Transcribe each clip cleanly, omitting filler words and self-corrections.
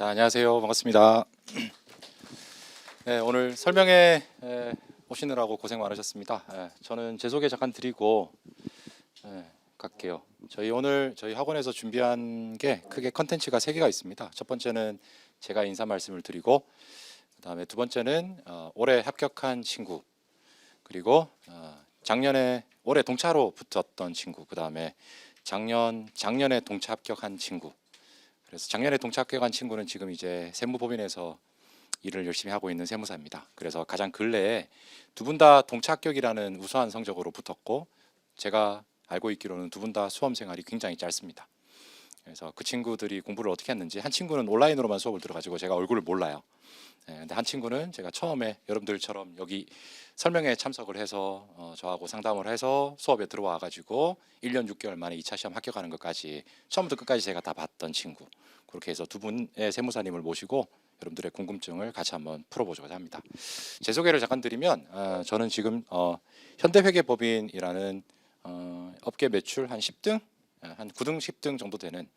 자, 안녕하세요. 반갑습니다. 네, 오늘 설명회 오시느라고 고생 많으셨습니다. 저는 제 소개 잠깐 드리고 갈게요. 저희 학원에서 준비한 게 크게 컨텐츠가 3개가 있습니다. 첫 번째는 제가 인사 말씀을 드리고, 그다음에 두 번째는 올해 합격한 친구, 그리고 올해 동차로 붙었던 친구, 그다음에 작년에 동차 합격한 친구. 그래서 작년에 동차 합격한 친구는 지금 이제 세무법인에서 일을 열심히 하고 있는 세무사입니다. 그래서 가장 근래에 두 분 다 동차 합격이라는 우수한 성적으로 붙었고, 제가 알고 있기로는 두 분 다 수험 생활이 굉장히 짧습니다. 그래서 그 친구들이 공부를 어떻게 했는지, 한 친구는 온라인으로만 수업을 들어가지고 제가 얼굴을 몰라요. 근데 한 친구는 제가 처음에 여러분들처럼 여기 설명회에 참석을 해서 저하고 상담을 해서 수업에 들어와 가지고 1년 6개월 만에 2차 시험 합격하는 것까지 처음부터 끝까지 제가 다 봤던 친구. 그렇게 해서 두 분의 세무사님을 모시고 여러분들의 궁금증을 같이 한번 풀어보고자 합니다. 제 소개를 잠깐 드리면, 저는 지금 현대회계법인이라는 업계 매출 한 10등, 한 9등, 10등 정도 되는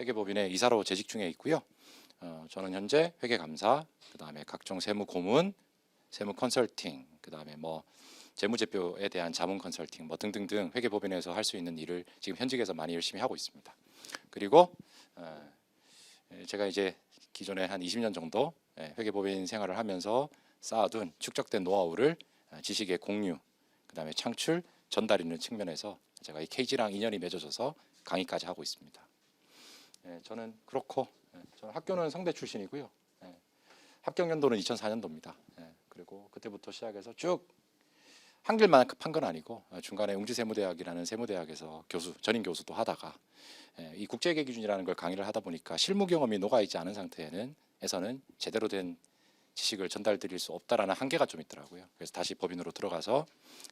회계법인의 이사로 재직 중에 있고요. 저는 현재 회계감사, 그다음에 각종 세무 고문, 세무 컨설팅, 그다음에 뭐 재무제표에 대한 자문 컨설팅 뭐 등등등 회계법인에서 할 수 있는 일을 지금 현직에서 많이 열심히 하고 있습니다. 그리고 제가 이제 기존에 한 20년 정도 회계법인 생활을 하면서 쌓아둔 축적된 노하우를 지식의 공유, 그다음에 창출, 전달하는 측면에서 제가 이 KG랑 인연이 맺어져서 강의까지 하고 있습니다. 저는 그렇고, 저는 학교는 성대 출신이고요. 합격 연도는 2004년도입니다. 그리고 그때부터 시작해서 쭉 한길만 한 건 아니고 중간에 웅지세무대학이라는 세무대학에서 전임 교수도 하다가 이 국제회계 기준이라는 걸 강의를 하다 보니까 실무 경험이 녹아있지 않은 상태에서는 제대로 된 지식을 전달드릴 수 없다라는 한계가 좀 있더라고요. 그래서 다시 법인으로 들어가서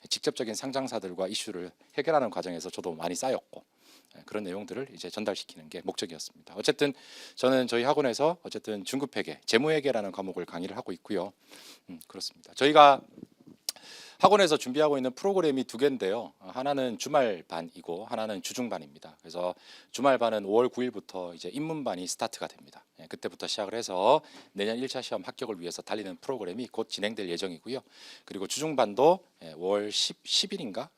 직접적인 상장사들과 이슈를 해결하는 과정에서 저도 많이 쌓였고, 그런 내용들을 이제 전달시키는 게 목적이었습니다. 어쨌든 저는 저희 학원에서 어쨌든 중급회계, 재무회계라는 과목을 강의를 하고 있고요. 그렇습니다. 저희가 학원에서 준비하고 있는 프로그램이 2개인데요. 하나는 주말반이고 하나는 주중반입니다. 그래서 주말반은 5월 9일부터 이제 입문반이 스타트가 됩니다. 그때부터 시작을 해서 내년 1차 시험 합격을 위해서 달리는 프로그램이 곧 진행될 예정이고요. 그리고 주중반도 5월 10일인가?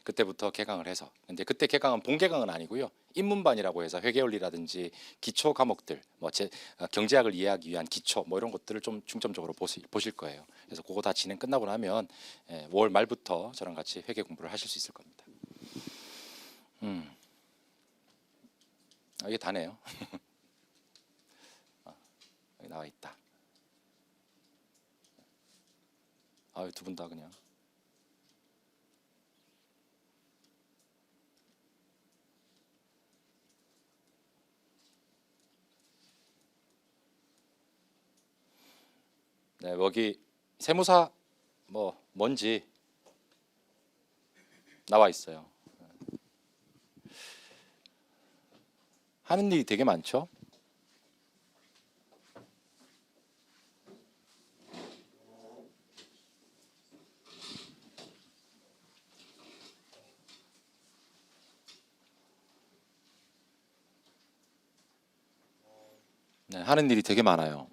그때부터 개강을 해서, 근데 그때 개강은 본 개강은 아니고요. 입문반이라고 해서 회계원리라든지 기초 과목들, 뭐 경제학을 이해하기 위한 기초 뭐 이런 것들을 좀 중점적으로 보실 거예요. 그래서 그거 다 진행 끝나고 나면 5월 말부터 저랑 같이 회계 공부를 하실 수 있을 겁니다. 이게 다네요. 여기 나와 있다. 두 분 다 그냥. 네, 여기 세무사 뭔지 나와 있어요. 하는 일이 되게 많죠. 네, 하는 일이 되게 많아요.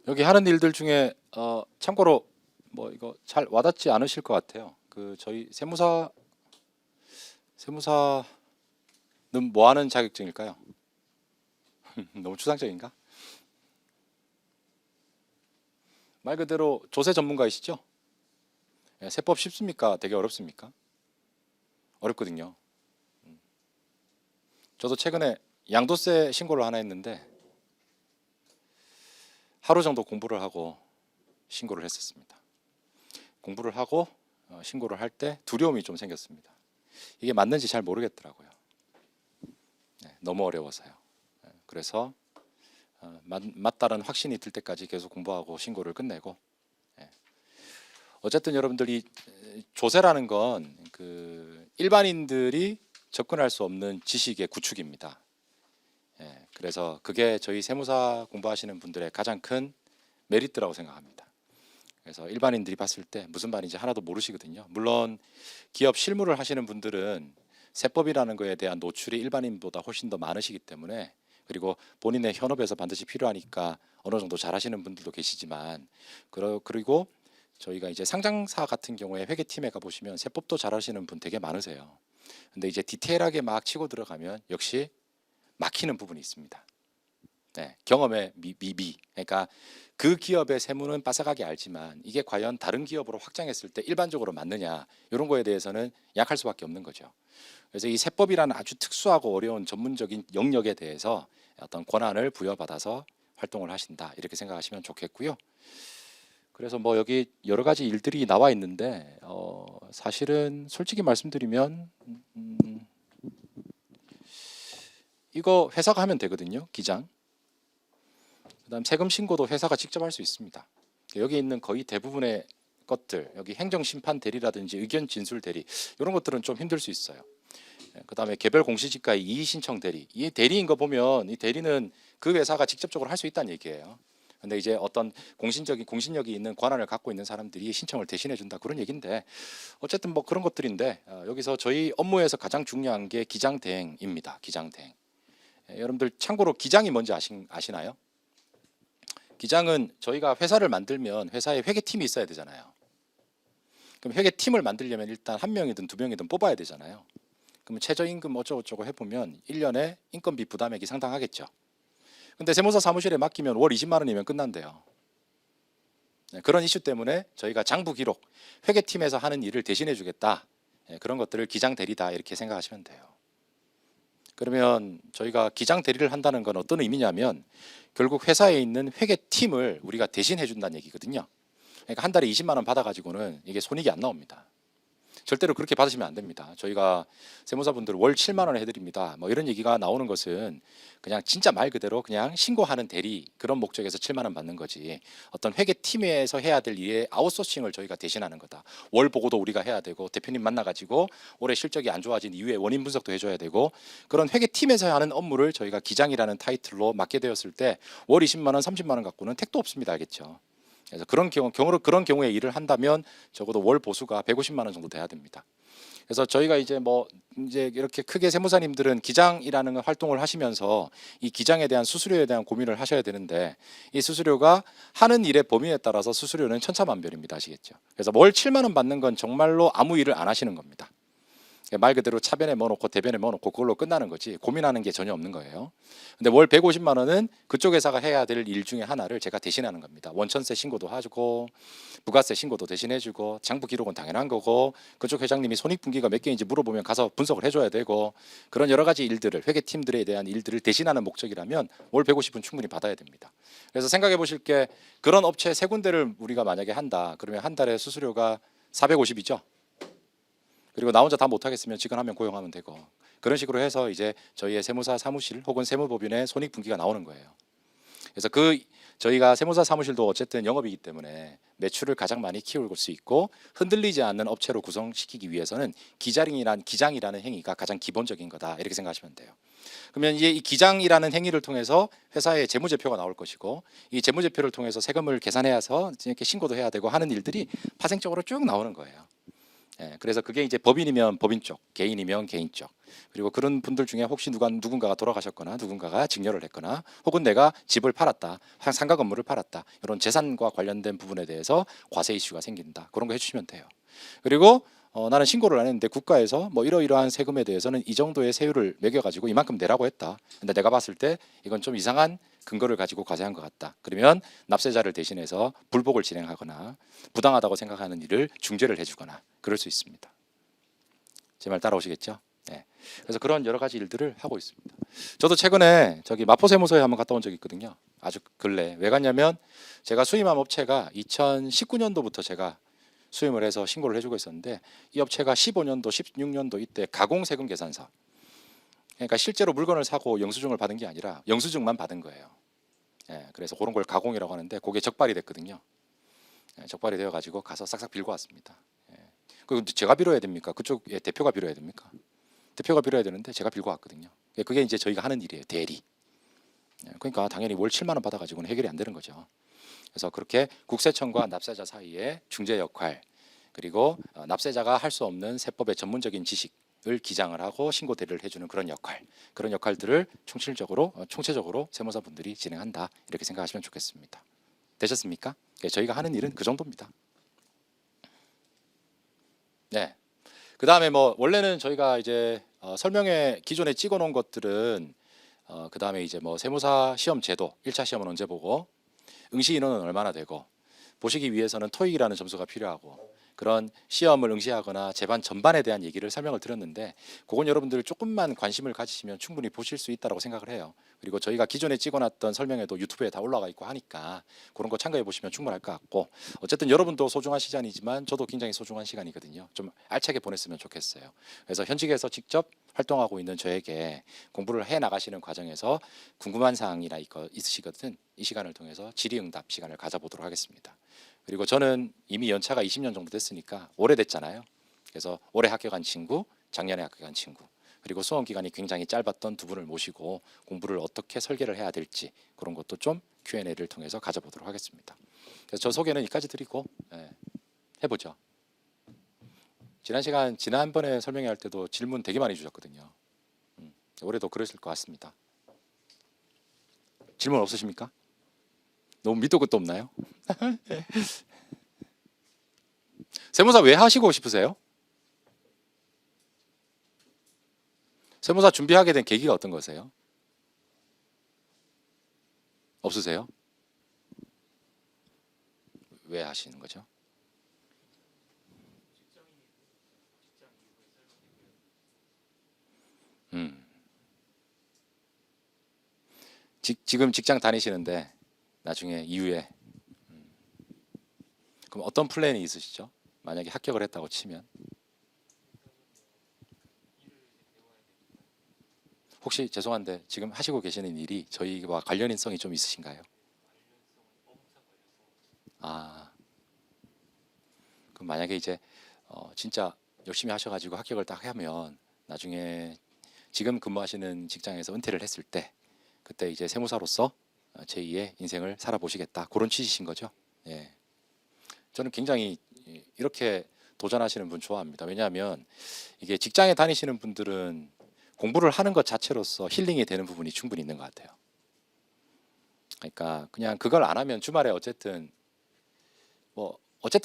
여기 하는 일들 중에 참고로 뭐 이거 잘 와닿지 않으실 것 같아요. 그 저희 세무사는 뭐 하는 자격증일까요? 너무 추상적인가? 말 그대로 조세 전문가이시죠? 세법 쉽습니까? 되게 어렵습니까? 어렵거든요. 저도 최근에 양도세 신고를 하나 했는데 하루 정도 공부를 하고 신고를 했었습니다. 공부를 하고 신고를 할 때 두려움이 좀 생겼습니다. 이게 맞는지 잘 모르겠더라고요. 너무 어려워서요. 그래서 맞다는 확신이 들 때까지 계속 공부하고 신고를 끝내고, 어쨌든 여러분들이 조세라는 건 그 일반인들이 접근할 수 없는 지식의 구축입니다. 그래서 그게 저희 세무사 공부하시는 분들의 가장 큰 메리트라고 생각합니다. 그래서 일반인들이 봤을 때 무슨 말인지 하나도 모르시거든요. 물론 기업 실무를 하시는 분들은 세법이라는 거에 대한 노출이 일반인보다 훨씬 더 많으시기 때문에, 그리고 본인의 현업에서 반드시 필요하니까 어느 정도 잘하시는 분들도 계시지만, 그리고 저희가 이제 상장사 같은 경우에 회계팀에 가보시면 세법도 잘하시는 분 되게 많으세요. 근데 이제 디테일하게 막 치고 들어가면 역시 막히는 부분이 있습니다. 네, 경험의 미비. 그러니까 그 기업의 세무는 빠삭하게 알지만 이게 과연 다른 기업으로 확장했을 때 일반적으로 맞느냐, 이런 거에 대해서는 약할 수밖에 없는 거죠. 그래서 이 세법이라는 아주 특수하고 어려운 전문적인 영역에 대해서 어떤 권한을 부여받아서 활동을 하신다, 이렇게 생각하시면 좋겠고요. 그래서 뭐 여기 여러 가지 일들이 나와 있는데 사실은 솔직히 말씀드리면 이거 회사가 하면 되거든요. 기장. 그다음 세금 신고도 회사가 직접 할 수 있습니다. 여기 있는 거의 대부분의 것들, 여기 행정심판 대리라든지 의견 진술 대리, 이런 것들은 좀 힘들 수 있어요. 그다음에 개별 공시지가의 이의 신청 대리, 이 대리인 거 보면 이 대리는 그 회사가 직접적으로 할 수 있다는 얘기예요. 근데 이제 어떤 공신력이 있는 권한을 갖고 있는 사람들이 신청을 대신해 준다, 그런 얘기인데, 어쨌든 뭐 그런 것들인데, 여기서 저희 업무에서 가장 중요한 게 기장대행입니다. 기장대행. 여러분들 참고로 기장이 뭔지 아시나요? 기장은 저희가 회사를 만들면 회사에 회계팀이 있어야 되잖아요. 그럼 회계팀을 만들려면 일단 한 명이든 두 명이든 뽑아야 되잖아요. 그러면 최저임금 어쩌고저쩌고 해보면 1년에 인건비 부담액이 상당하겠죠. 근데 세무사 사무실에 맡기면 월 20만 원이면 끝난대요. 네, 그런 이슈 때문에 저희가 장부 기록, 회계팀에서 하는 일을 대신해 주겠다, 그런 것들을 기장 대리다, 이렇게 생각하시면 돼요. 그러면 저희가 기장 대리를 한다는 건 어떤 의미냐면 결국 회사에 있는 회계팀을 우리가 대신해 준다는 얘기거든요. 그러니까 한 달에 20만 원 받아가지고는 이게 손익이 안 나옵니다. 절대로 그렇게 받으시면 안 됩니다. 저희가 세무사분들 월 7만 원 해드립니다, 뭐 이런 얘기가 나오는 것은 그냥 진짜 말 그대로 그냥 신고하는 대리, 그런 목적에서 7만 원 받는 거지, 어떤 회계팀에서 해야 될 일의 아웃소싱을 저희가 대신하는 거다. 월 보고도 우리가 해야 되고, 대표님 만나가지고 올해 실적이 안 좋아진 이유에 원인 분석도 해줘야 되고, 그런 회계팀에서 하는 업무를 저희가 기장이라는 타이틀로 맡게 되었을 때 월 20만 원 30만 원 갖고는 택도 없습니다. 알겠죠? 그래서 그런 경우에 일을 한다면 적어도 월 보수가 150만 원 정도 돼야 됩니다. 그래서 저희가 이제 이렇게 크게 세무사님들은 기장이라는 활동을 하시면서 이 기장에 대한 수수료에 대한 고민을 하셔야 되는데, 이 수수료가 하는 일의 범위에 따라서 수수료는 천차만별입니다. 아시겠죠? 그래서 월 7만 원 받는 건 정말로 아무 일을 안 하시는 겁니다. 말 그대로 차변에 넣어놓고 대변에 넣어놓고 그걸로 끝나는 거지, 고민하는 게 전혀 없는 거예요. 근데 월 150만 원은 그쪽 회사가 해야 될 일 중에 하나를 제가 대신하는 겁니다. 원천세 신고도 하고, 부가세 신고도 대신해주고, 장부 기록은 당연한 거고, 그쪽 회장님이 손익분기가 몇 개인지 물어보면 가서 분석을 해줘야 되고, 그런 여러 가지 일들을, 회계팀들에 대한 일들을 대신하는 목적이라면 월 150은 충분히 받아야 됩니다. 그래서 생각해 보실 게, 그런 업체 세 군데를 우리가 만약에 한다 그러면 한 달에 수수료가 450이죠. 그리고 나 혼자 다 못하겠으면 직원 한 명 고용하면 되고, 그런 식으로 해서 이제 저희의 세무사 사무실 혹은 세무법인의 손익분기가 나오는 거예요. 그래서 저희가 세무사 사무실도 어쨌든 영업이기 때문에 매출을 가장 많이 키울 수 있고 흔들리지 않는 업체로 구성시키기 위해서는 기장이라는 행위가 가장 기본적인 거다, 이렇게 생각하시면 돼요. 그러면 이제 이 기장이라는 행위를 통해서 회사의 재무제표가 나올 것이고, 이 재무제표를 통해서 세금을 계산해서 이렇게 신고도 해야 되고 하는 일들이 파생적으로 쭉 나오는 거예요. 그래서 그게 이제 법인이면 법인 쪽, 개인이면 개인 쪽, 그리고 그런 분들 중에 혹시 누군가가 돌아가셨거나 누군가가 직녀를 했거나 혹은 내가 집을 팔았다, 상가 건물을 팔았다, 이런 재산과 관련된 부분에 대해서 과세 이슈가 생긴다, 그런 거 해주시면 돼요. 그리고 나는 신고를 안 했는데 국가에서 뭐 이러이러한 세금에 대해서는 이 정도의 세율을 매겨가지고 이만큼 내라고 했다. 근데 내가 봤을 때 이건 좀 이상한 근거를 가지고 과세한 것 같다. 그러면 납세자를 대신해서 불복을 진행하거나 부당하다고 생각하는 일을 중재를 해주거나 그럴 수 있습니다. 제 말 따라오시겠죠? 네. 그래서 그런 여러 가지 일들을 하고 있습니다. 저도 최근에 저기 마포세무서에 한번 갔다 온 적이 있거든요. 아주 근래. 왜 갔냐면 제가 수임한 업체가 2019년도부터 제가 수임을 해서 신고를 해주고 있었는데, 이 업체가 15년도, 16년도 이때 가공세금 계산서, 그러니까 실제로 물건을 사고 영수증을 받은 게 아니라 영수증만 받은 거예요. 그래서 그런 걸 가공이라고 하는데 그게 적발이 됐거든요. 적발이 되어가지고 가서 싹싹 빌고 왔습니다. 그리고 제가 빌어야 됩니까? 그쪽에 대표가 빌어야 됩니까? 대표가 빌어야 되는데 제가 빌고 왔거든요. 그게 이제 저희가 하는 일이에요. 대리. 그러니까 당연히 월 7만 원 받아가지고는 해결이 안 되는 거죠. 그래서 그렇게 국세청과 납세자 사이의 중재 역할, 그리고 납세자가 할 수 없는 세법의 전문적인 지식을 기장을 하고 신고 대리를 해주는 그런 역할, 그런 역할들을 총체적으로 세무사분들이 진행한다, 이렇게 생각하시면 좋겠습니다. 되셨습니까? 저희가 하는 일은 그 정도입니다. 네. 그 다음에 뭐 원래는 저희가 이제 설명회 기존에 찍어놓은 것들은 그 다음에 이제 뭐 세무사 시험 제도, 1차 시험은 언제 보고, 응시 인원은 얼마나 되고, 보시기 위해서는 토익이라는 점수가 필요하고, 그런 시험을 응시하거나 재반 전반에 대한 얘기를 설명을 드렸는데, 그건 여러분들 조금만 관심을 가지시면 충분히 보실 수 있다고 생각을 해요. 그리고 저희가 기존에 찍어놨던 설명회도 유튜브에 다 올라가 있고 하니까 그런 거 참고해 보시면 충분할 것 같고, 어쨌든 여러분도 소중한 시간이지만 저도 굉장히 소중한 시간이거든요. 좀 알차게 보냈으면 좋겠어요. 그래서 현직에서 직접 활동하고 있는 저에게 공부를 해 나가시는 과정에서 궁금한 사항이나 있으시거든, 이 시간을 통해서 질의응답 시간을 가져보도록 하겠습니다. 그리고 저는 이미 연차가 20년 정도 됐으니까 오래됐잖아요. 그래서 올해 합격한 친구, 작년에 합격한 친구, 그리고 수험 기간이 굉장히 짧았던 두 분을 모시고 공부를 어떻게 설계를 해야 될지, 그런 것도 좀 Q&A를 통해서 가져보도록 하겠습니다. 그래서 저 소개는 여기까지 드리고 해보죠. 지난번에 설명회 할 때도 질문 되게 많이 주셨거든요. 올해도 그러실 것 같습니다. 질문 없으십니까? 너무 밑도 끝도 없나요? 세무사 왜 하시고 싶으세요? 세무사 준비하게 된 계기가 어떤 거세요? 없으세요? 왜 하시는 거죠? 지금 직장 다니시는데 나중에 이후에 그럼 어떤 플랜이 있으시죠? 만약에 합격을 했다고 치면 혹시 죄송한데 지금 하시고 계시는 일이 저희와 관련성이 좀 있으신가요? 아, 그럼 만약에 이제 진짜 열심히 하셔가지고 합격을 딱 하면 나중에 지금 근무하시는 직장에서 은퇴를 했을 때 그때 이제 세무사로서 제2의 인생을 살아보시겠다, 그런 취지신 거죠? 예. 저는 굉장히 이렇게 도전하시는 분 좋아합니다. 왜냐하면 이게 직장에 다니시는 분들은 공부를 하는 것 자체로서 힐링이 되는 부분이 충분히 있는 것 같아요. 그러니까 그냥 그걸 안 하면 주말에 어쨌든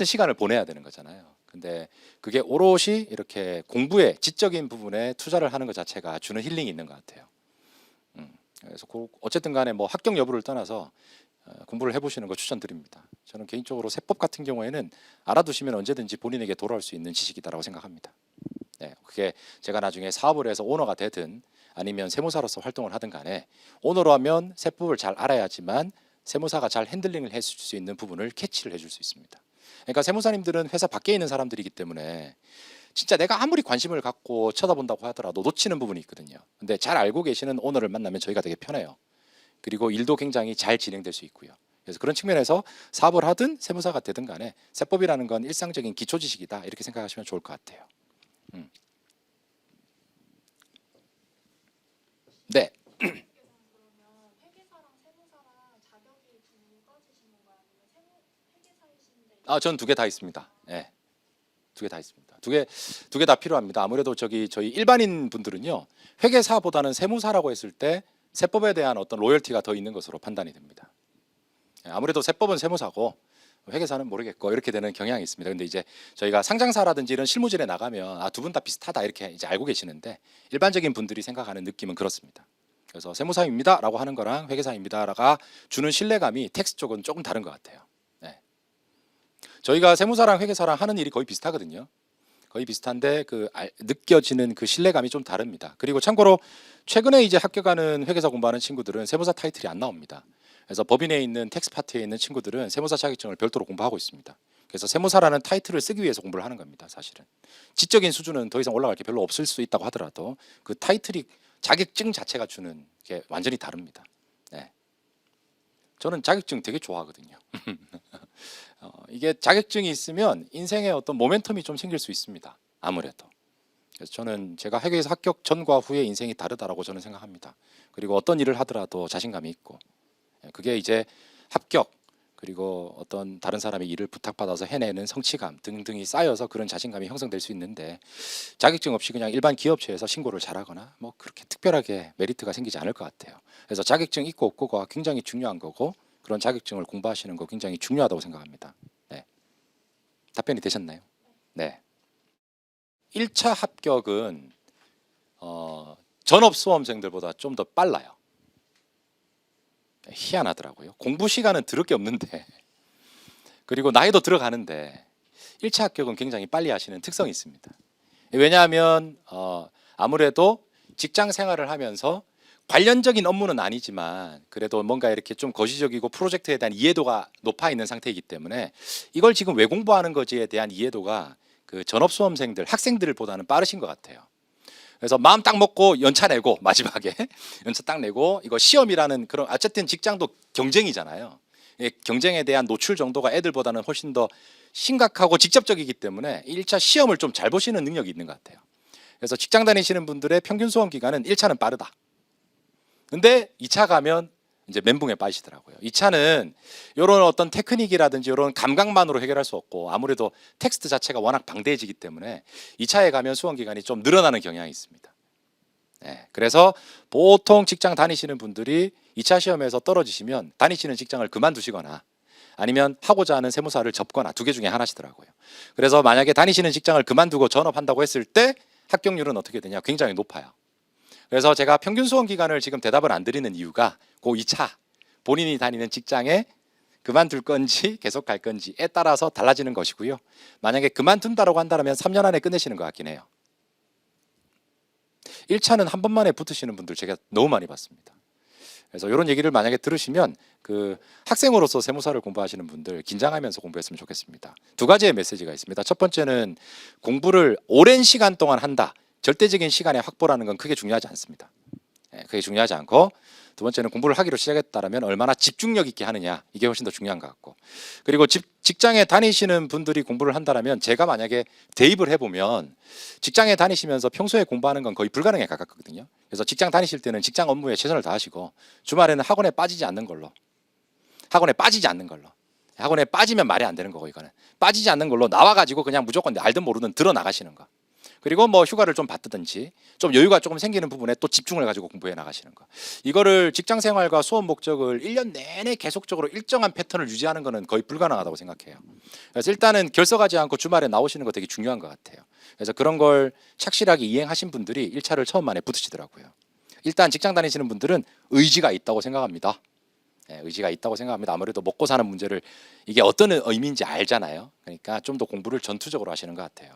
시간을 보내야 되는 거잖아요. 근데 그게 오롯이 이렇게 공부에 지적인 부분에 투자를 하는 것 자체가 주는 힐링이 있는 것 같아요. 그래서 어쨌든 간에 뭐 합격 여부를 떠나서 공부를 해보시는 거 추천드립니다. 저는 개인적으로 세법 같은 경우에는 알아두시면 언제든지 본인에게 돌아올 수 있는 지식이다라고 생각합니다. 네, 그게 제가 나중에 사업을 해서 오너가 되든 아니면 세무사로서 활동을 하든 간에, 오너로 하면 세법을 잘 알아야지만 세무사가 잘 핸들링을 해줄 수 있는 부분을 캐치를 해줄 수 있습니다. 그러니까 세무사님들은 회사 밖에 있는 사람들이기 때문에 진짜 내가 아무리 관심을 갖고 쳐다본다고 하더라도 놓치는 부분이 있거든요. 근데 잘 알고 계시는 오너를 만나면 저희가 되게 편해요. 그리고 일도 굉장히 잘 진행될 수 있고요. 그래서 그런 측면에서 사업을 하든 세무사가 되든 간에 세법이라는 건 일상적인 기초 지식이다, 이렇게 생각하시면 좋을 것 같아요. 네. 전 두 개 다 있습니다. 네. 두 개 다 있습니다. 두 개 다 필요합니다. 아무래도 저희 일반인 분들은요, 회계사보다는 세무사라고 했을 때 세법에 대한 어떤 로열티가 더 있는 것으로 판단이 됩니다. 아무래도 세법은 세무사고 회계사는 모르겠고 이렇게 되는 경향이 있습니다. 근데 이제 저희가 상장사라든지 이런 실무진에 나가면 두 분 다 비슷하다, 이렇게 이제 알고 계시는데, 일반적인 분들이 생각하는 느낌은 그렇습니다. 그래서 세무사입니다라고 하는 거랑 회계사입니다가 주는 신뢰감이 텍스 쪽은 조금 다른 것 같아요. 네. 저희가 세무사랑 회계사랑 하는 일이 거의 비슷하거든요. 거의 비슷한데 느껴지는 그 신뢰감이 좀 다릅니다. 그리고 참고로 최근에 이제 합격하는 회계사 공부하는 친구들은 세무사 타이틀이 안 나옵니다. 그래서 법인에 있는 텍스 파트에 있는 친구들은 세무사 자격증을 별도로 공부하고 있습니다. 그래서 세무사라는 타이틀을 쓰기 위해서 공부를 하는 겁니다. 사실은 지적인 수준은 더 이상 올라갈 게 별로 없을 수 있다고 하더라도 그 타이틀이, 자격증 자체가 주는 게 완전히 다릅니다. 네. 저는 자격증 되게 좋아하거든요. 이게 자격증이 있으면 인생에 어떤 모멘텀이 좀 생길 수 있습니다. 아무래도. 그래서 저는 제가 회계에서 합격 전과 후의 인생이 다르다라고 저는 생각합니다. 그리고 어떤 일을 하더라도 자신감이 있고, 그게 이제 합격, 그리고 어떤 다른 사람의 일을 부탁받아서 해내는 성취감 등등이 쌓여서 그런 자신감이 형성될 수 있는데, 자격증 없이 그냥 일반 기업체에서 신고를 잘하거나 뭐 그렇게 특별하게 메리트가 생기지 않을 것 같아요. 그래서 자격증 있고 없고가 굉장히 중요한 거고, 그런 자격증을 공부하시는 거 굉장히 중요하다고 생각합니다. 네. 답변이 되셨나요? 네. 1차 합격은 전업 수험생들보다 좀 더 빨라요. 희한하더라고요. 공부 시간은 들을 게 없는데, 그리고 나이도 들어가는데 1차 합격은 굉장히 빨리 하시는 특성이 있습니다. 왜냐하면 아무래도 직장 생활을 하면서 관련적인 업무는 아니지만 그래도 뭔가 이렇게 좀 거시적이고 프로젝트에 대한 이해도가 높아 있는 상태이기 때문에 이걸 지금 왜 공부하는 거지에 대한 이해도가 그 전업 수험생들, 학생들보다는 빠르신 것 같아요. 그래서 마음 딱 먹고 연차 내고 마지막에 연차 딱 내고, 이거 시험이라는 그런, 어쨌든 직장도 경쟁이잖아요. 경쟁에 대한 노출 정도가 애들보다는 훨씬 더 심각하고 직접적이기 때문에 1차 시험을 좀 잘 보시는 능력이 있는 것 같아요. 그래서 직장 다니시는 분들의 평균 수험 기간은 1차는 빠르다. 근데 2차 가면 이제 멘붕에 빠지시더라고요. 2차는 이런 어떤 테크닉이라든지 이런 감각만으로 해결할 수 없고, 아무래도 텍스트 자체가 워낙 방대해지기 때문에 2차에 가면 수험 기간이 좀 늘어나는 경향이 있습니다. 네, 그래서 보통 직장 다니시는 분들이 2차 시험에서 떨어지시면 다니시는 직장을 그만두시거나 아니면 하고자 하는 세무사를 접거나 두 개 중에 하나시더라고요. 그래서 만약에 다니시는 직장을 그만두고 전업한다고 했을 때 합격률은 어떻게 되냐? 굉장히 높아요. 그래서 제가 평균 수험 기간을 지금 대답을 안 드리는 이유가 그 2차 본인이 다니는 직장에 그만둘 건지 계속 갈 건지에 따라서 달라지는 것이고요. 만약에 그만둔다고 한다면 3년 안에 끝내시는 것 같긴 해요. 1차는 한 번만에 붙으시는 분들 제가 너무 많이 봤습니다. 그래서 이런 얘기를 만약에 들으시면 그 학생으로서 세무사를 공부하시는 분들 긴장하면서 공부했으면 좋겠습니다. 두 가지의 메시지가 있습니다. 첫 번째는 공부를 오랜 시간 동안 한다. 절대적인 시간의 확보라는 건 크게 중요하지 않습니다. 그게 중요하지 않고, 두 번째는 공부를 하기로 시작했다면 얼마나 집중력 있게 하느냐, 이게 훨씬 더 중요한 것 같고, 그리고 직장에 다니시는 분들이 공부를 한다면 제가 만약에 대입을 해보면 직장에 다니시면서 평소에 공부하는 건 거의 불가능에 가깝거든요. 그래서 직장 다니실 때는 직장 업무에 최선을 다하시고 주말에는 학원에 빠지지 않는 걸로, 학원에 빠지면 말이 안 되는 거고, 이거는 빠지지 않는 걸로 나와가지고 그냥 무조건 알든 모르든 들어 나가시는 거. 그리고 뭐 휴가를 좀 받든지 좀 여유가 조금 생기는 부분에 또 집중을 가지고 공부해 나가시는 거. 이거를 직장 생활과 수업 목적을 1년 내내 계속적으로 일정한 패턴을 유지하는 거는 거의 불가능하다고 생각해요. 그래서 일단은 결석하지 않고 주말에 나오시는 거 되게 중요한 것 같아요. 그래서 그런 걸 착실하게 이행하신 분들이 1차를 처음 만에 붙으시더라고요. 일단 직장 다니시는 분들은 의지가 있다고 생각합니다. 네, 의지가 있다고 생각합니다. 아무래도 먹고 사는 문제를 이게 어떤 의미인지 알잖아요. 그러니까 좀 더 공부를 전투적으로 하시는 것 같아요.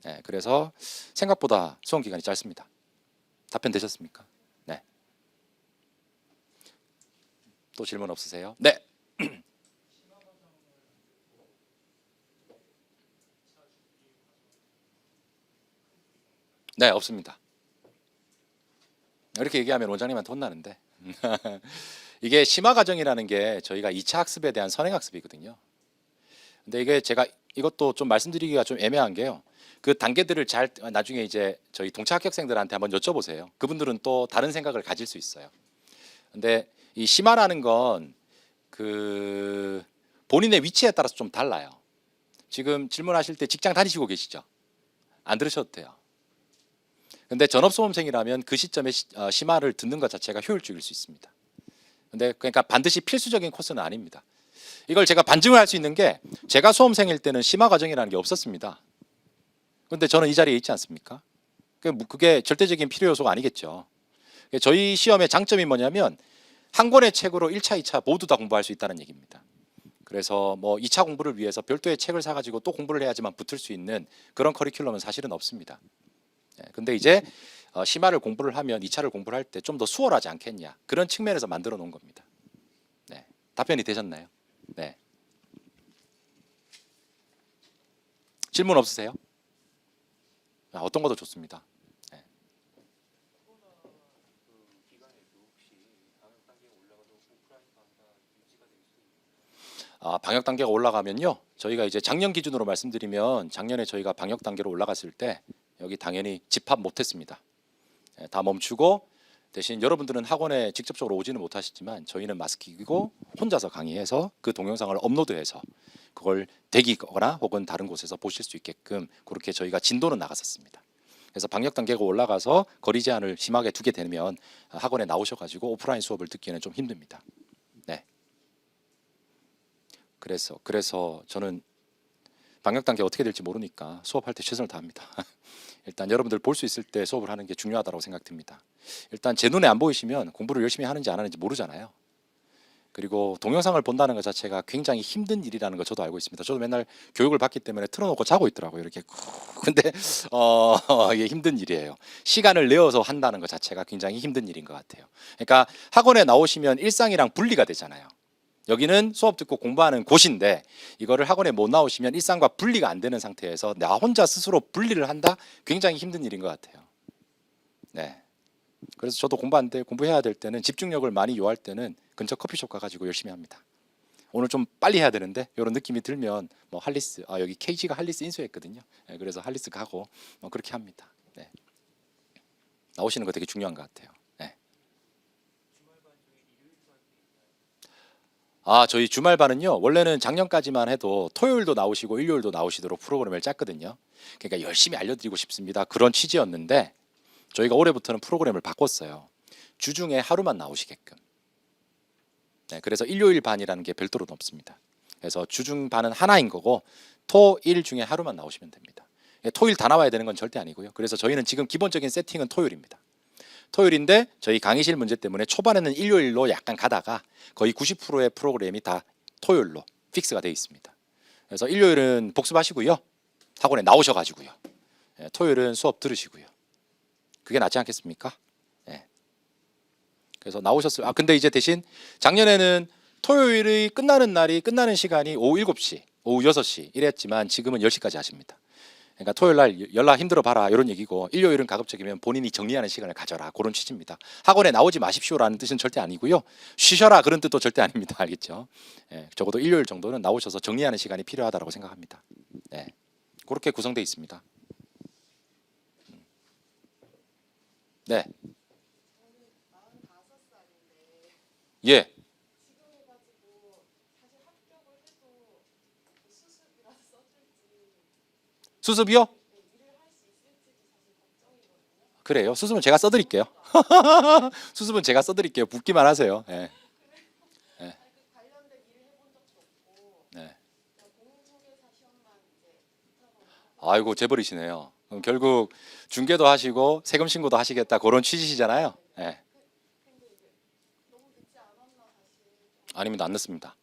네, 그래서 생각보다 수험 기간이 짧습니다. 답변 되셨습니까? 네. 또 질문 없으세요? 네. 네, 없습니다. 이렇게 얘기하면 원장님한테 혼나는데 이게 심화 과정이라는 게 저희가 2차 학습에 대한 선행 학습이거든요. 근데 이게 제가 이것도 좀 말씀드리기가 좀 애매한 게요. 그 단계들을 잘 나중에 이제 저희 동차 합격생들한테 한번 여쭤보세요. 그분들은 또 다른 생각을 가질 수 있어요. 근데 이 심화라는 건 그 본인의 위치에 따라서 좀 달라요. 지금 질문하실 때 직장 다니시고 계시죠? 안 들으셔도 돼요. 근데 전업수험생이라면 그 시점에 심화를 듣는 것 자체가 효율적일 수 있습니다. 근데 그러니까 반드시 필수적인 코스는 아닙니다. 이걸 제가 반증을 할 수 있는 게, 제가 수험생일 때는 심화 과정이라는 게 없었습니다. 근데 저는 이 자리에 있지 않습니까? 그게 절대적인 필요 요소가 아니겠죠. 저희 시험의 장점이 뭐냐면 한 권의 책으로 1차, 2차 모두 다 공부할 수 있다는 얘기입니다. 그래서 뭐 2차 공부를 위해서 별도의 책을 사가지고 또 공부를 해야지만 붙을 수 있는 그런 커리큘럼은 사실은 없습니다. 근데 이제 심화를 공부를 하면 2차를 공부를 할 때 좀 더 수월하지 않겠냐, 그런 측면에서 만들어 놓은 겁니다. 네. 답변이 되셨나요? 네. 질문 없으세요? 어떤 것도 좋습니다. 네. 방역 단계가 올라가면요, 저희가 이제 작년 기준으로 말씀드리면 작년에 저희가 방역 단계로 올라갔을 때 여기 당연히 집합 못했습니다. 다 멈추고 대신 여러분들은 학원에 직접적으로 오지는 못하시지만 저희는 마스크 끼고 혼자서 강의해서 그 동영상을 업로드해서 그걸 대기거나 혹은 다른 곳에서 보실 수 있게끔 그렇게 저희가 진도는 나갔었습니다. 그래서 방역 단계가 올라가서 거리 제한을 심하게 두게 되면 학원에 나오셔가지고 오프라인 수업을 듣기에는 좀 힘듭니다. 네. 그래서 저는 방역 단계 어떻게 될지 모르니까 수업할 때 최선을 다합니다. 일단 여러분들 볼 수 있을 때 수업을 하는 게 중요하다고 생각됩니다. 일단 제 눈에 안 보이시면 공부를 열심히 하는지 안 하는지 모르잖아요. 그리고 동영상을 본다는 것 자체가 굉장히 힘든 일이라는 거 저도 알고 있습니다. 저도 맨날 교육을 받기 때문에 틀어놓고 자고 있더라고요. 이렇게. 근데 이게 힘든 일이에요. 시간을 내어서 한다는 것 자체가 굉장히 힘든 일인 것 같아요. 그러니까 학원에 나오시면 일상이랑 분리가 되잖아요. 여기는 수업 듣고 공부하는 곳인데 이거를 학원에 못 나오시면 일상과 분리가 안 되는 상태에서 나 혼자 스스로 분리를 한다? 굉장히 힘든 일인 것 같아요. 네. 그래서 저도 공부해야 될 때는 집중력을 많이 요할 때는 근처 커피숍 가가지고 열심히 합니다. 오늘 좀 빨리 해야 되는데 이런 느낌이 들면 뭐 할리스, 여기 KG가 할리스 인수했거든요. 네, 그래서 할리스 가고 뭐 그렇게 합니다. 네. 나오시는 거 되게 중요한 것 같아요. 네. 저희 주말반은요, 원래는 작년까지만 해도 토요일도 나오시고 일요일도 나오시도록 프로그램을 짰거든요. 그러니까 열심히 알려드리고 싶습니다. 그런 취지였는데 저희가 올해부터는 프로그램을 바꿨어요. 주중에 하루만 나오시게끔. 네, 그래서 일요일 반이라는 게 별도로는 없습니다. 그래서 주중 반은 하나인 거고 토일 중에 하루만 나오시면 됩니다. 토일 다 나와야 되는 건 절대 아니고요. 그래서 저희는 지금 기본적인 세팅은 토요일입니다. 토요일인데 저희 강의실 문제 때문에 초반에는 일요일로 약간 가다가 거의 90%의 프로그램이 다 토요일로 픽스가 되어 있습니다. 그래서 일요일은 복습하시고요. 학원에 나오셔가지고요. 토요일은 수업 들으시고요. 그게 낫지 않겠습니까? 네. 그래서 나오셨어요. 근데 이제 대신 작년에는 토요일이 끝나는 시간이 오후 7시, 오후 6시 이랬지만 지금은 10시까지 하십니다. 그러니까 토요일 날 연락 힘들어 봐라 이런 얘기고 일요일은 가급적이면 본인이 정리하는 시간을 가져라 그런 취지입니다. 학원에 나오지 마십시오라는 뜻은 절대 아니고요. 쉬셔라 그런 뜻도 절대 아닙니다. 알겠죠? 예, 적어도 일요일 정도는 나오셔서 정리하는 시간이 필요하다고 생각합니다. 네. 그렇게 구성되어 있습니다. 네. 예. 수습이요? 그래요. 수습은 제가 써드릴게요. 수습은 제가 써드릴게요. 붙기만 하세요. 예. 예. 네. 아이고 재벌이시네요. 그럼 결국 중개도 하시고 세금 신고도 하시겠다 그런 취지시잖아요. 예. 아닙니다. 안 넣습니다.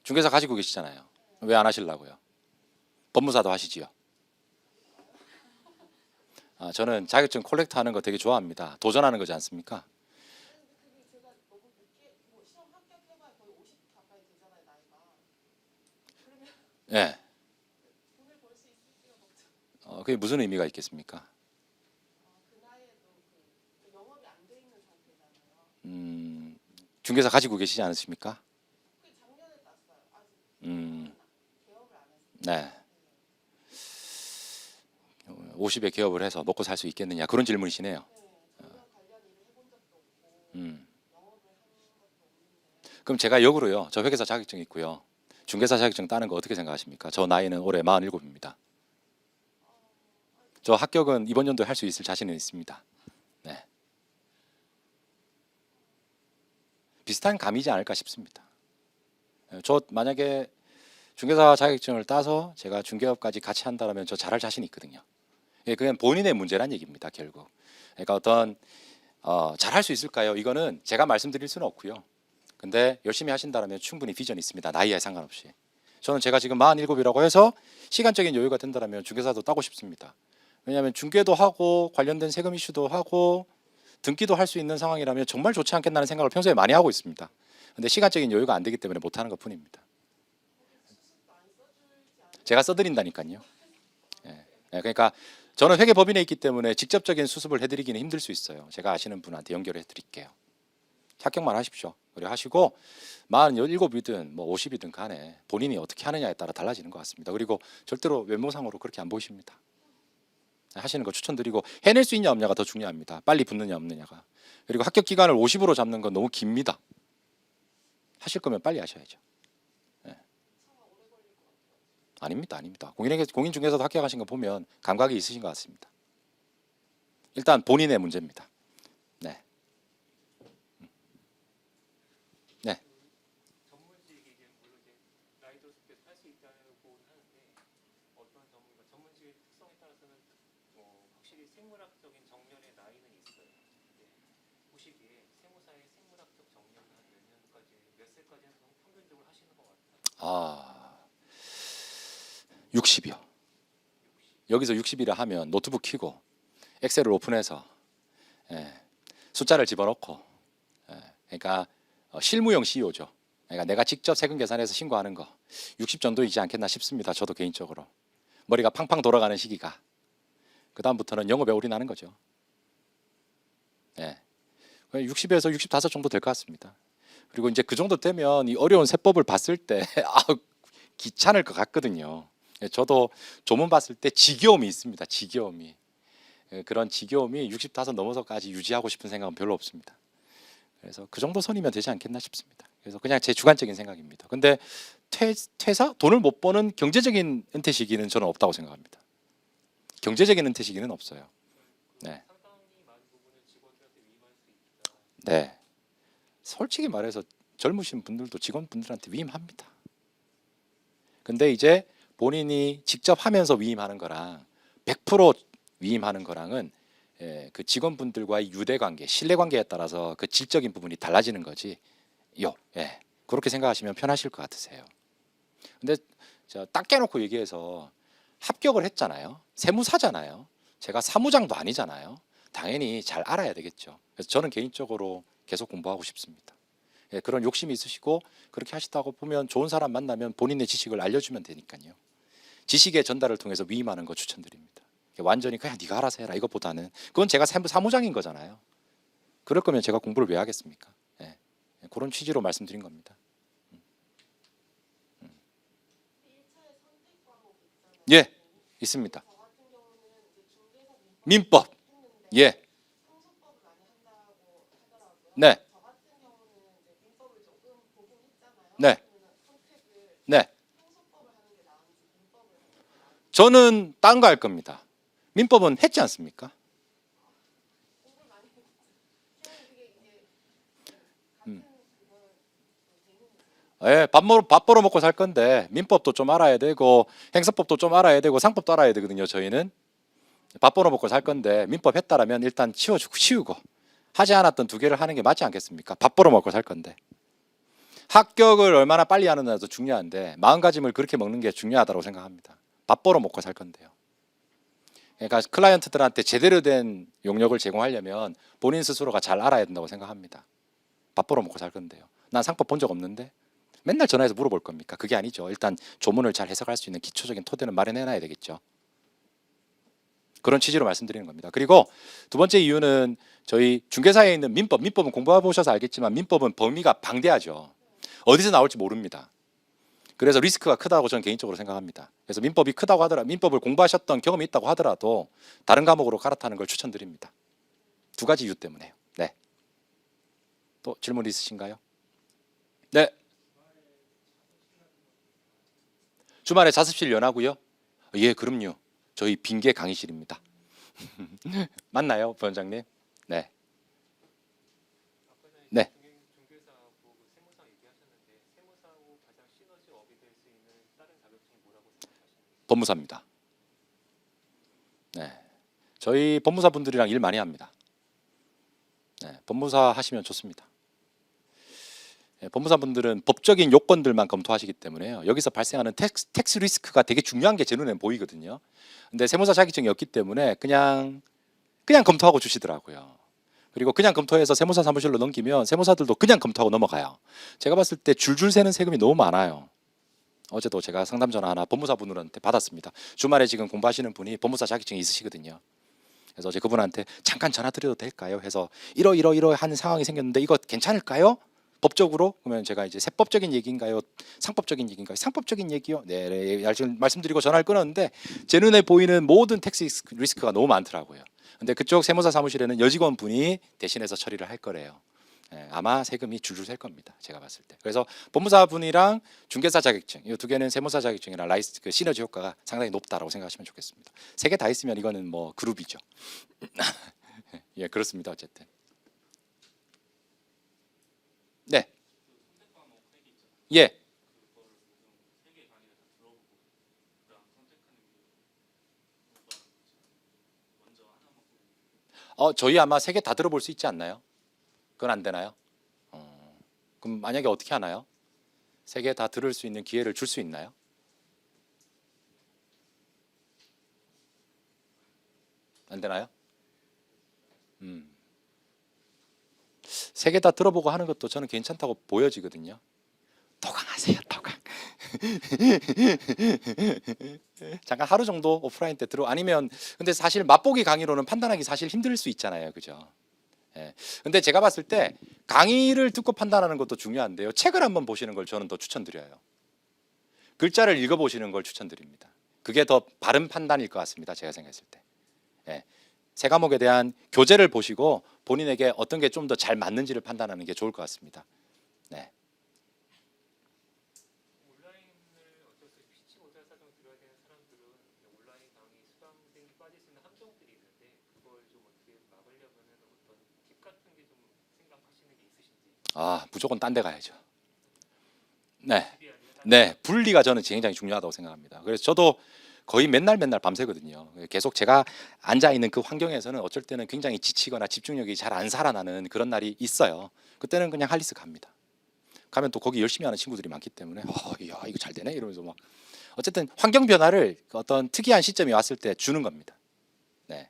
중개사 가지고 계시잖아요. 왜 안 하시려고요? 법무사도 하시지요. 저는 자격증 콜렉트 하는 거 되게 좋아합니다. 도전하는 거지 않습니까? 예. 그게 무슨 의미가 있겠습니까? 중개사 가지고 계시지 않으십니까? 네. 50에 개업을 해서 먹고 살 수 있겠느냐 그런 질문이시네요. 음. 그럼 제가 역으로요. 저 회계사 자격증 있고요. 중개사 자격증 따는 거 어떻게 생각하십니까? 저 나이는 올해 47입니다. 저 합격은 이번 연도에 할 수 있을 자신은 있습니다. 네. 비슷한 감이지 않을까 싶습니다. 저 만약에 중개사 자격증을 따서 제가 중개업까지 같이 한다면 저 잘할 자신이 있거든요. 그냥 본인의 문제란 얘기입니다. 결국. 그러니까 어떤 잘할 수 있을까요? 이거는 제가 말씀드릴 수는 없고요. 근데 열심히 하신다면 충분히 비전이 있습니다. 나이에 상관없이. 저는 제가 지금 47이라고 해서 시간적인 여유가 된다면 중개사도 따고 싶습니다. 왜냐하면 중개도 하고 관련된 세금 이슈도 하고 등기도 할 수 있는 상황이라면 정말 좋지 않겠다는 생각을 평소에 많이 하고 있습니다. 근데 시간적인 여유가 안 되기 때문에 못하는 것 뿐입니다. 제가 써드린다니까요. 예. 그러니까 저는 회계법인에 있기 때문에 직접적인 수습을 해드리기는 힘들 수 있어요. 제가 아시는 분한테 연결해 드릴게요. 합격만 하십시오. 그래 하시고 47이든 뭐 50이든 간에 본인이 어떻게 하느냐에 따라 달라지는 것 같습니다. 그리고 절대로 외모상으로 그렇게 안 보이십니다. 하시는 거 추천드리고 해낼 수 있냐 없냐가 더 중요합니다. 빨리 붙느냐 없느냐가. 그리고 합격 기간을 50으로 잡는 건 너무 깁니다. 하실 거면 빨리 하셔야죠. 네. 아닙니다, 아닙니다. 공인 중개사도 합격하신 거 보면 감각이 있으신 것 같습니다. 일단 본인의 문제입니다. 네. 네. 전문직이긴 물론 이제 나이 들었을 때 할 수 있다고 하는데 어떤 전문직의 특성에 따라서는 확실히 생물학적인 정년의 나이는 있어요. 근데 보시기에 세무사의 생물학적 정년은 한 몇 년까지, 몇 세까지는 평균적으로 하시는 것 같아요. 60이요. 여기서 60이라 하면 노트북 켜고 엑셀을 오픈해서 숫자를 집어넣고 그러니까 실무용 CEO죠. 그러니까 내가 직접 세금 계산해서 신고하는 거 60 정도이지 않겠나 싶습니다. 저도 개인적으로 머리가 팡팡 돌아가는 시기가 그 다음부터는 영업에 올인하는 거죠. 60에서 65 정도 될 것 같습니다. 그리고 이제 그 정도 되면 이 어려운 세법을 봤을 때 귀찮을 것 같거든요. 저도 조문 봤을 때 지겨움이 있습니다. 지겨움이. 그런 지겨움이 65 넘어서까지 유지하고 싶은 생각은 별로 없습니다. 그래서 그 정도 선이면 되지 않겠나 싶습니다. 그래서 그냥 제 주관적인 생각입니다. 근데 퇴사? 돈을 못 버는 경제적인 은퇴 시기는 저는 없다고 생각합니다. 경제적인 은퇴 시기는 없어요. 네. 상당히 많은 부분을 직원들한테 위임할 수 있다. 네. 솔직히 말해서 젊으신 분들도 직원분들한테 위임합니다. 근데 이제 본인이 직접 하면서 위임하는 거랑 100% 위임하는 거랑은 그 직원분들과의 유대관계, 신뢰관계에 따라서 그 질적인 부분이 달라지는 거지. 그렇게 생각하시면 편하실 것 같으세요. 근데 딱 깨놓고 얘기해서 합격을 했잖아요. 세무사잖아요. 제가 사무장도 아니잖아요. 당연히 잘 알아야 되겠죠. 그래서 저는 개인적으로 계속 공부하고 싶습니다. 그런 욕심이 있으시고 그렇게 하시다고 보면 좋은 사람 만나면 본인의 지식을 알려주면 되니까요. 지식의 전달을 통해서 위임하는 거 추천드립니다. 완전히 그냥 네가 알아서 해라 이것보다는 그건 제가 사무장인 거잖아요. 그럴 거면 제가 공부를 왜 하겠습니까? 그런 취지로 말씀드린 겁니다. 예, 있습니다. 민법. 예. 네. 네. 네. 저는 딴 거 할 겁니다. 민법은 했지 않습니까? 밥 벌어 먹고 살 건데 민법도 좀 알아야 되고 행사법도 좀 알아야 되고 상법도 알아야 되거든요. 저희는 밥 벌어 먹고 살 건데 민법 했다라면 일단 치우고 하지 않았던 두 개를 하는 게 맞지 않겠습니까? 밥 벌어 먹고 살 건데 합격을 얼마나 빨리 하느냐도 중요한데 마음가짐을 그렇게 먹는 게 중요하다고 생각합니다. 밥 벌어 먹고 살 건데요. 그러니까 클라이언트들한테 제대로 된 용역을 제공하려면 본인 스스로가 잘 알아야 된다고 생각합니다. 밥 벌어 먹고 살 건데요. 난 상법 본 적 없는데 맨날 전화해서 물어볼 겁니까? 그게 아니죠. 일단 조문을 잘 해석할 수 있는 기초적인 토대는 마련해놔야 되겠죠. 그런 취지로 말씀드리는 겁니다. 그리고 두 번째 이유는 저희 중개사에 있는 민법은 공부해 보셔서 알겠지만 민법은 범위가 방대하죠. 어디서 나올지 모릅니다. 그래서 리스크가 크다고 저는 개인적으로 생각합니다. 그래서 민법이 크다고 하더라도 민법을 공부하셨던 경험이 있다고 하더라도 다른 과목으로 갈아타는 걸 추천드립니다. 두 가지 이유 때문에요. 네. 또 질문 있으신가요? 네. 주말에 자습실 연하고요? 예, 그럼요. 저희 빙계 강의실입니다. 맞나요, 부원장님? 네. 네. 중개사하고 세무사 얘기하셨는데 세무사하고 가장 시너지 업이 될 수 있는 다른 자격증이 뭐라고 생각하십니까? 법무사입니다. 네. 저희 법무사 분들이랑 일 많이 합니다. 네, 법무사 하시면 좋습니다. 법무사 분들은 법적인 요건들만 검토하시기 때문에요. 여기서 발생하는 텍스 리스크가 되게 중요한 게 제 눈에 보이거든요. 근데 세무사 자격증이 없기 때문에 그냥 검토하고 주시더라고요. 그리고 그냥 검토해서 세무사 사무실로 넘기면 세무사들도 그냥 검토하고 넘어가요. 제가 봤을 때 줄줄 새는 세금이 너무 많아요. 어제도 제가 상담 전화 하나 법무사 분들한테 받았습니다. 주말에 지금 공부하시는 분이 법무사 자격증이 있으시거든요. 그래서 어제 그분한테 잠깐 전화 드려도 될까요? 해서 이러한 상황이 생겼는데 이거 괜찮을까요? 법적으로 그러면 제가 이제 세법적인 얘기인가요? 상법적인 얘기인가요? 상법적인 얘기요. 네, 네, 지금 말씀드리고 전화를 끊었는데 제 눈에 보이는 모든 텍스 리스크가 너무 많더라고요. 근데 그쪽 세무사 사무실에는 여직원 분이 대신해서 처리를 할 거래요. 예, 아마 세금이 줄줄 셀 겁니다. 제가 봤을 때. 그래서 법무사 분이랑 중개사 자격증 이 두 개는 세무사 자격증이랑 라이스 그 시너지 효과가 상당히 높다라고 생각하시면 좋겠습니다. 세 개 다 있으면 이거는 뭐 그룹이죠. 예, 그렇습니다. 어쨌든. 네. 예. 저희 아마 세 개 다 들어볼 수 있지 않나요? 그건 안 되나요? 그럼 만약에 어떻게 하나요? 세 개 다 들을 수 있는 기회를 줄 수 있나요? 안 되나요? 세 개 다 들어보고 하는 것도 저는 괜찮다고 보여지거든요. 도강하세요, 도강. 잠깐 하루 정도 오프라인 때 들어 아니면 근데 사실 맛보기 강의로는 판단하기 사실 힘들 수 있잖아요, 그죠? 예. 근데 제가 봤을 때 강의를 듣고 판단하는 것도 중요한데요. 책을 한번 보시는 걸 저는 더 추천드려요. 글자를 읽어보시는 걸 추천드립니다. 그게 더 바른 판단일 것 같습니다. 제가 생각했을 때. 예. 세 과목에 대한 교재를 보시고 본인에게 어떤 게 좀 더 잘 맞는지를 판단하는 게 좋을 것 같습니다. 네. 온라인을 어쩔 수 없이 피치 못할 사정 들어야 되는 사람들은 온라인 강의 수강생이 빠질 수 있는 함정들이 있는데 그걸 좀 어떻게 막으려면은 어떤 팁 같은 게 좀 생각하시는 게 있으신지. 무조건 딴 데 가야죠. 네. 집이 아니라 네, 분리가 저는 굉장히 중요하다고 생각합니다. 그래서 저도 거의 맨날 밤새거든요. 계속 제가 앉아 있는 그 환경에서는 어쩔 때는 굉장히 지치거나 집중력이 잘 안 살아나는 그런 날이 있어요. 그때는 그냥 할리스 갑니다. 가면 또 거기 열심히 하는 친구들이 많기 때문에 야 이거 잘 되네 이러면서 막 어쨌든 환경 변화를 어떤 특이한 시점이 왔을 때 주는 겁니다. 네,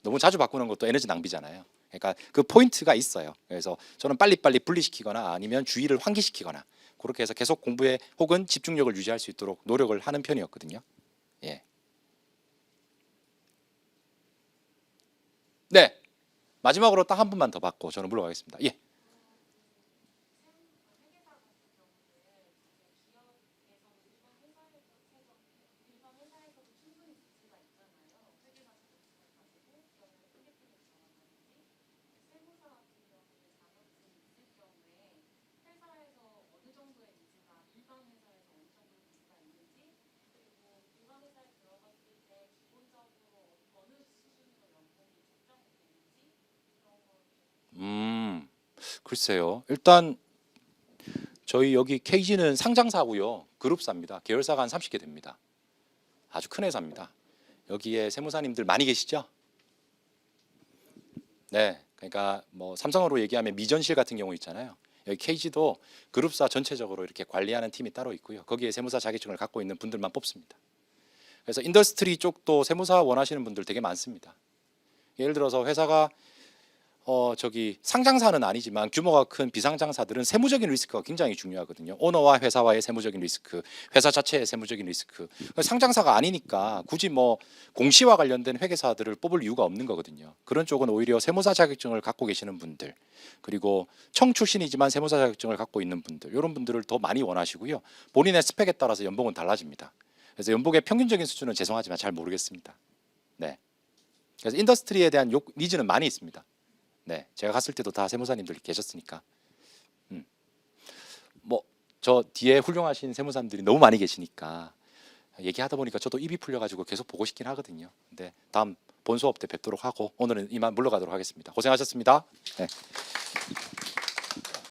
너무 자주 바꾸는 것도 에너지 낭비잖아요. 그러니까 그 포인트가 있어요. 그래서 저는 빨리빨리 분리시키거나 아니면 주의를 환기시키거나 그렇게 해서 계속 공부에 혹은 집중력을 유지할 수 있도록 노력을 하는 편이었거든요. 예. 네. 마지막으로 딱 한 분만 더 받고 저는 물러가겠습니다. 예. 글쎄요. 일단 저희 여기 KG는 상장사고요. 그룹사입니다. 계열사가 한 30개 됩니다. 아주 큰 회사입니다. 여기에 세무사님들 많이 계시죠? 네. 그러니까 뭐 삼성으로 얘기하면 미전실 같은 경우 있잖아요. 여기 KG도 그룹사 전체적으로 이렇게 관리하는 팀이 따로 있고요. 거기에 세무사 자격증을 갖고 있는 분들만 뽑습니다. 그래서 인더스트리 쪽도 세무사 원하시는 분들 되게 많습니다. 예를 들어서 회사가 상장사는 아니지만 규모가 큰 비상장사들은 세무적인 리스크가 굉장히 중요하거든요. 오너와 회사와의 세무적인 리스크, 회사 자체의 세무적인 리스크. 상장사가 아니니까 굳이 뭐 공시와 관련된 회계사들을 뽑을 이유가 없는 거거든요. 그런 쪽은 오히려 세무사 자격증을 갖고 계시는 분들, 그리고 청 출신이지만 세무사 자격증을 갖고 있는 분들, 이런 분들을 더 많이 원하시고요. 본인의 스펙에 따라서 연봉은 달라집니다. 그래서 연봉의 평균적인 수준은 죄송하지만 잘 모르겠습니다. 네. 그래서 인더스트리에 대한 니즈는 많이 있습니다. 네, 제가 갔을 때도 다 세무사님들이 계셨으니까. 뭐 저 뒤에 훌륭하신 세무사님들이 너무 많이 계시니까 얘기하다 보니까 저도 입이 풀려가지고 계속 보고 싶긴 하거든요. 근데 다음 본 수업 때 뵙도록 하고 오늘은 이만 물러가도록 하겠습니다. 고생하셨습니다. 네.